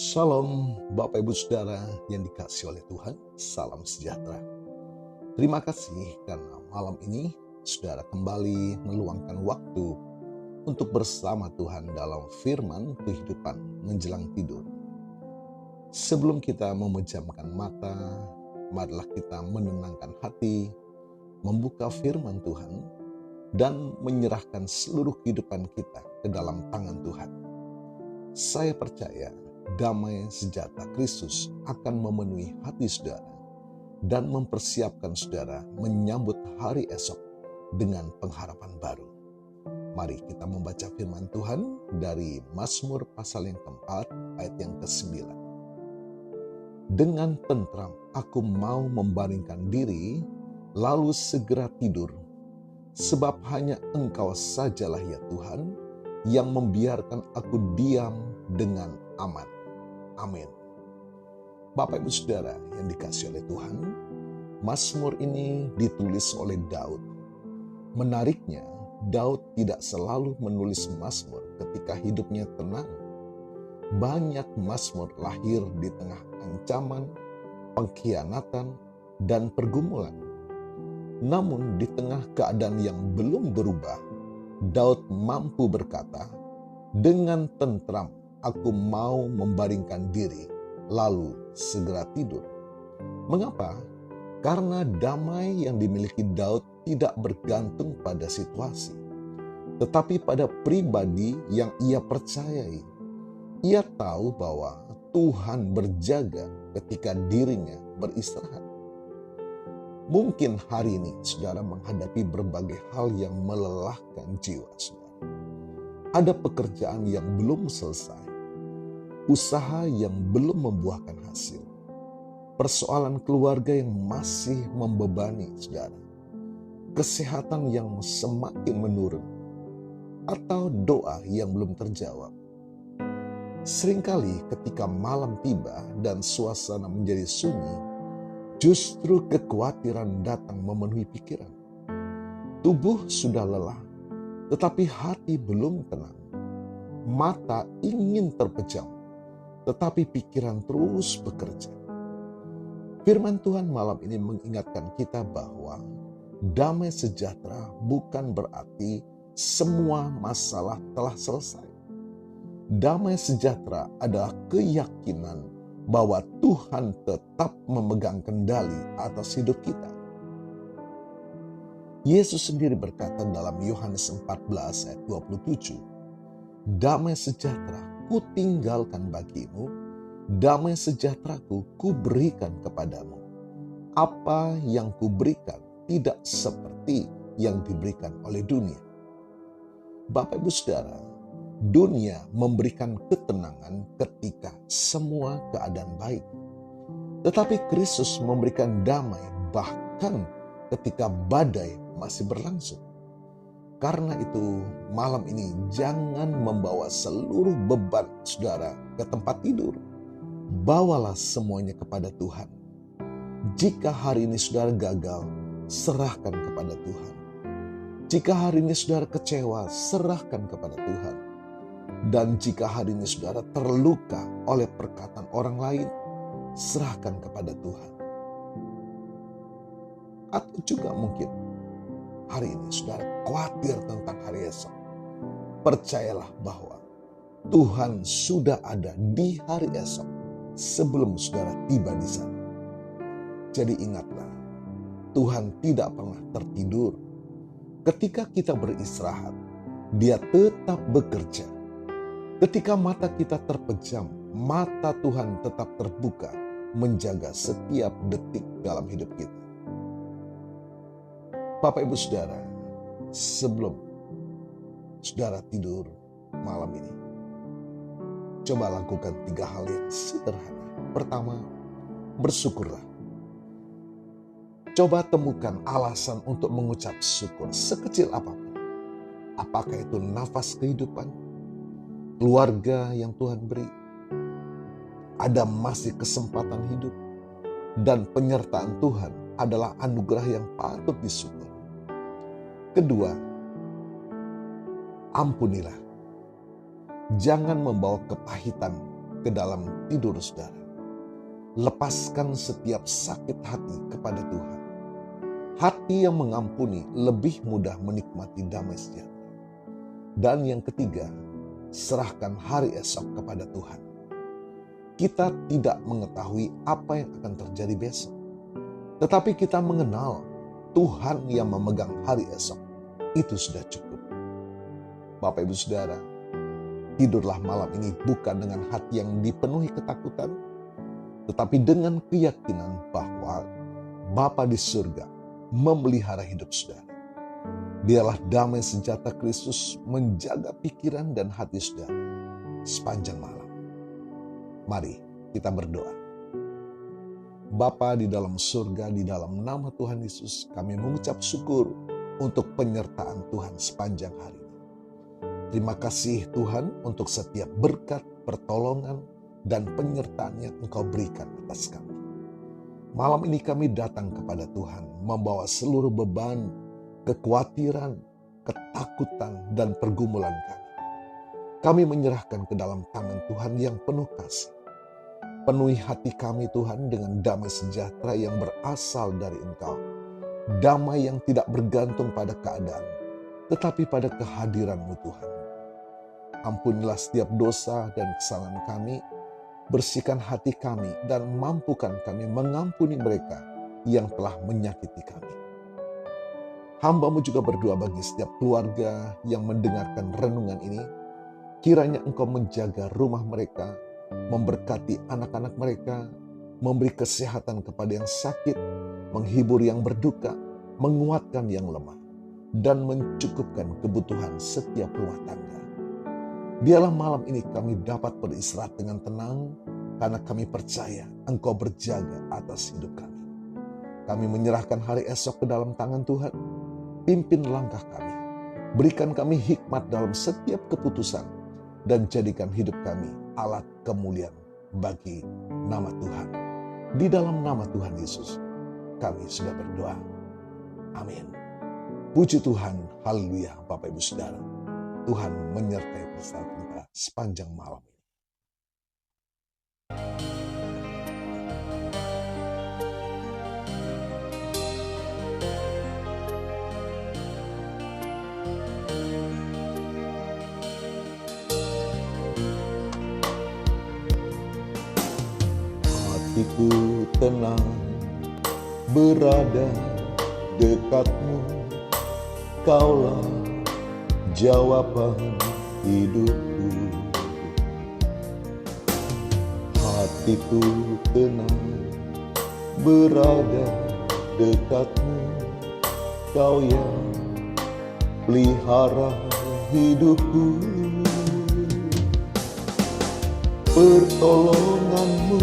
Shalom Bapak Ibu Saudara yang dikasihi oleh Tuhan, salam sejahtera. Terima kasih karena malam ini Saudara kembali meluangkan waktu untuk bersama Tuhan dalam firman kehidupan menjelang tidur. Sebelum kita memejamkan mata, marilah kita menenangkan hati, membuka firman Tuhan, dan menyerahkan seluruh kehidupan kita ke dalam tangan Tuhan. Saya percaya damai sejahtera Kristus akan memenuhi hati saudara dan mempersiapkan saudara menyambut hari esok dengan pengharapan baru. Mari kita membaca firman Tuhan dari Mazmur pasal yang keempat ayat yang ke-9. Dengan tentram aku mau membaringkan diri, lalu segera tidur, sebab hanya Engkau sajalah ya Tuhan yang membiarkan aku diam dengan aman. Amin. Bapak Ibu Saudara yang dikasihi oleh Tuhan, Mazmur ini ditulis oleh Daud. Menariknya, Daud tidak selalu menulis Mazmur ketika hidupnya tenang. Banyak Mazmur lahir di tengah ancaman, pengkhianatan, dan pergumulan. Namun di tengah keadaan yang belum berubah, Daud mampu berkata, "Dengan tentram aku mau membaringkan diri, lalu segera tidur." Mengapa? Karena damai yang dimiliki Daud tidak bergantung pada situasi, tetapi pada pribadi yang ia percayai. Ia tahu bahwa Tuhan berjaga ketika dirinya beristirahat. Mungkin hari ini saudara menghadapi berbagai hal yang melelahkan jiwa saudara. Ada pekerjaan yang belum selesai, usaha yang belum membuahkan hasil, persoalan keluarga yang masih membebani saudara, kesehatan yang semakin menurun, atau doa yang belum terjawab. Seringkali ketika malam tiba dan suasana menjadi sunyi, justru kekhawatiran datang memenuhi pikiran. Tubuh sudah lelah, tetapi hati belum tenang. Mata ingin terpejam, tetapi pikiran terus bekerja. Firman Tuhan malam ini mengingatkan kita bahwa damai sejahtera bukan berarti semua masalah telah selesai. Damai sejahtera adalah keyakinan bahwa Tuhan tetap memegang kendali atas hidup kita. Yesus sendiri berkata dalam Yohanes 14 ayat 27, "Damai sejahtera kutinggalkan bagimu, damai sejahteraku kuberikan kepadamu. Apa yang kuberikan tidak seperti yang diberikan oleh dunia." Bapak Ibu Saudara, dunia memberikan ketenangan ketika semua keadaan baik. Tetapi Kristus memberikan damai bahkan ketika badai masih berlangsung. Karena itu malam ini jangan membawa seluruh beban saudara ke tempat tidur. Bawalah semuanya kepada Tuhan. Jika hari ini saudara gagal, serahkan kepada Tuhan. Jika hari ini saudara kecewa, serahkan kepada Tuhan. Dan jika hari ini saudara terluka oleh perkataan orang lain, serahkan kepada Tuhan. Atau juga mungkin hari ini saudara khawatir tentang hari esok. Percayalah bahwa Tuhan sudah ada di hari esok sebelum saudara tiba di sana. Jadi ingatlah, Tuhan tidak pernah tertidur. Ketika kita beristirahat, Dia tetap bekerja. Ketika mata kita terpejam, mata Tuhan tetap terbuka menjaga setiap detik dalam hidup kita. Bapak Ibu Saudara, sebelum saudara tidur malam ini, coba lakukan 3 hal yang sederhana. Pertama, bersyukurlah. Coba temukan alasan untuk mengucap syukur sekecil apapun. Apakah itu nafas kehidupan, keluarga yang Tuhan beri, ada masih kesempatan hidup, dan penyertaan Tuhan adalah anugerah yang patut disyukuri. Kedua, ampunilah. Jangan membawa kepahitan ke dalam tidur saudara. Lepaskan setiap sakit hati kepada Tuhan. Hati yang mengampuni lebih mudah menikmati damai sejahtera. Dan yang ketiga, serahkan hari esok kepada Tuhan. Kita tidak mengetahui apa yang akan terjadi besok. Tetapi kita mengenal Tuhan yang memegang hari esok. Itu sudah cukup. Bapak Ibu Saudara, tidurlah malam ini bukan dengan hati yang dipenuhi ketakutan, tetapi dengan keyakinan bahwa Bapa di surga memelihara hidup saudara. Biarlah damai sejahtera Kristus menjaga pikiran dan hati saudara sepanjang malam. Mari kita berdoa. Bapa di dalam surga, di dalam nama Tuhan Yesus, kami mengucap syukur untuk penyertaan Tuhan sepanjang hari ini. Terima kasih Tuhan untuk setiap berkat, pertolongan, dan penyertaan yang Engkau berikan atas kami. Malam ini kami datang kepada Tuhan, membawa seluruh beban, kekhawatiran, ketakutan, dan pergumulan kami. Kami menyerahkan ke dalam tangan Tuhan yang penuh kasih. Penuhi hati kami Tuhan dengan damai sejahtera yang berasal dari Engkau. Damai yang tidak bergantung pada keadaan, tetapi pada kehadiran-Mu Tuhan. Ampunilah setiap dosa dan kesalahan kami, bersihkan hati kami, dan mampukan kami mengampuni mereka yang telah menyakiti kami. Hamba-Mu juga berdoa bagi setiap keluarga yang mendengarkan renungan ini. Kiranya Engkau menjaga rumah mereka, memberkati anak-anak mereka, memberi kesehatan kepada yang sakit, menghibur yang berduka, menguatkan yang lemah, dan mencukupkan kebutuhan setiap rumah tangga. Biarlah malam ini kami dapat beristirahat dengan tenang, karena kami percaya Engkau berjaga atas hidup kami. Kami menyerahkan hari esok ke dalam tangan Tuhan. Pimpin langkah kami, berikan kami hikmat dalam setiap keputusan, dan jadikan hidup kami alat kemuliaan bagi nama Tuhan. Di dalam nama Tuhan Yesus, kami sudah berdoa. Amin. Puji Tuhan, haleluya. Bapak Ibu Saudara, Tuhan menyertai perjalanan kita sepanjang malam ini. Hatiku tenang berada dekat-Mu, Kaulah jawaban hidupku. Hatiku tenang berada dekat-Mu, Kau yang pelihara hidupku. Pertolongan-Mu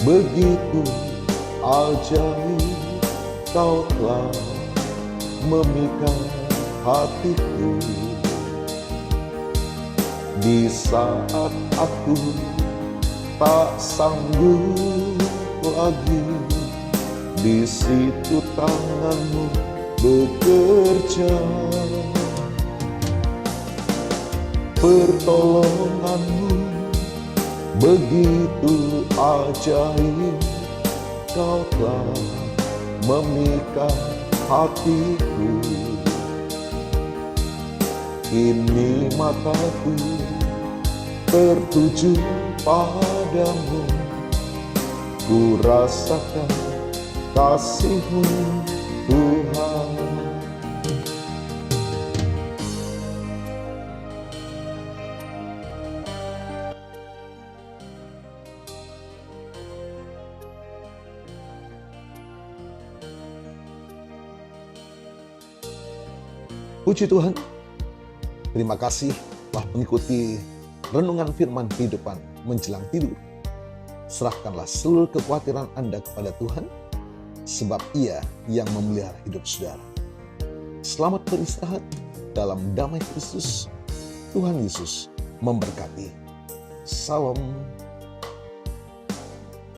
begitu ajaib, Kau telah memikat hatiku. Di saat aku tak sanggup lagi, di situ tangan-Mu bekerja. Pertolongan-Mu begitu ajaib, Kau telah memikat hatiku. Kini mataku tertuju padamu, ku rasakan kasih-Mu Tuhan. Puji Tuhan, terima kasih telah mengikuti renungan firman kehidupan menjelang tidur. Serahkanlah seluruh kekhawatiran Anda kepada Tuhan, sebab Ia yang memelihara hidup saudara. Selamat beristirahat dalam damai Kristus. Tuhan Yesus memberkati. Salam.